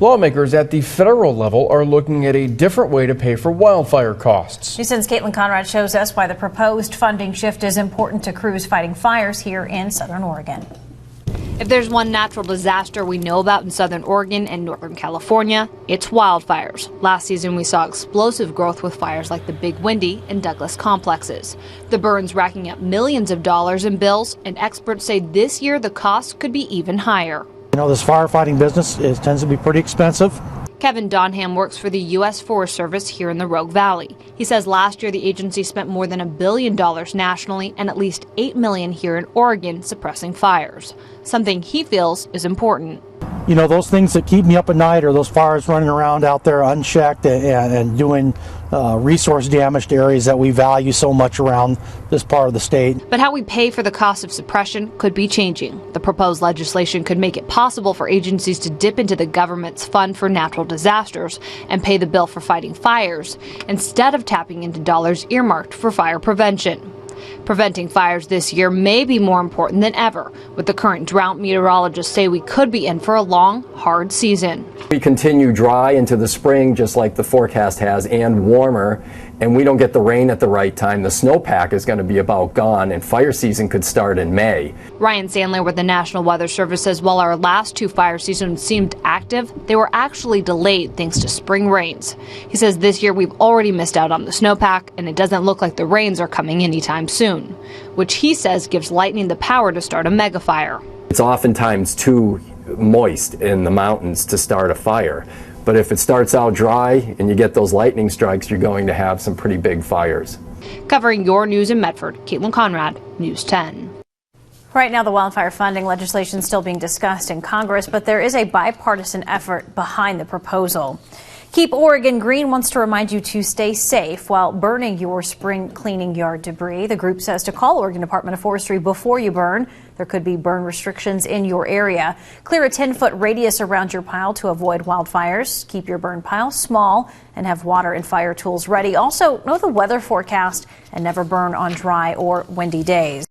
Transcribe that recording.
Lawmakers at the federal level are looking at a different way to pay for wildfire costs. News 10's Caitlin Conrad shows us why the proposed funding shift is important to crews fighting fires here in Southern Oregon. If there's one natural disaster we know about in Southern Oregon and Northern California, it's wildfires. Last season, we saw explosive growth with fires like the Big Windy and Douglas complexes. The burns racking up millions of dollars in bills, and experts say this year the cost could be even higher. You know, this firefighting business tends to be pretty expensive. Kevin Donham works for the U.S. Forest Service here in the Rogue Valley. He says last year the agency spent more than $1 billion nationally and at least $8 million here in Oregon suppressing fires, something he feels is important. You know, those things that keep me up at night are those fires running around out there unchecked and doing resource damage to areas that we value so much around this part of the state. But how we pay for the cost of suppression could be changing. The proposed legislation could make it possible for agencies to dip into the government's fund for natural disasters and pay the bill for fighting fires instead of tapping into dollars earmarked for fire prevention. Preventing fires this year may be more important than ever. With the current drought, meteorologists say we could be in for a long, hard season. We continue dry into the spring, just like the forecast has, and warmer, and we don't get the rain at the right time. The snowpack is going to be about gone, and fire season could start in May. Ryan Sandler with the National Weather Service says while our last two fire seasons seemed active, they were actually delayed thanks to spring rains. He says this year we've already missed out on the snowpack, and it doesn't look like the rains are coming anytime soon, which he says gives lightning the power to start a mega fire. It's oftentimes too moist in the mountains to start a fire. But if it starts out dry and you get those lightning strikes, you're going to have some pretty big fires. Covering your news in Medford, Caitlin Conrad, News 10. Right now, the wildfire funding legislation is still being discussed in Congress, but there is a bipartisan effort behind the proposal. Keep Oregon Green wants to remind you to stay safe while burning your spring cleaning yard debris. The group says to call Oregon Department of Forestry before you burn. There could be burn restrictions in your area. Clear a 10-foot radius around your pile to avoid wildfires. Keep your burn pile small and have water and fire tools ready. Also, know the weather forecast and never burn on dry or windy days.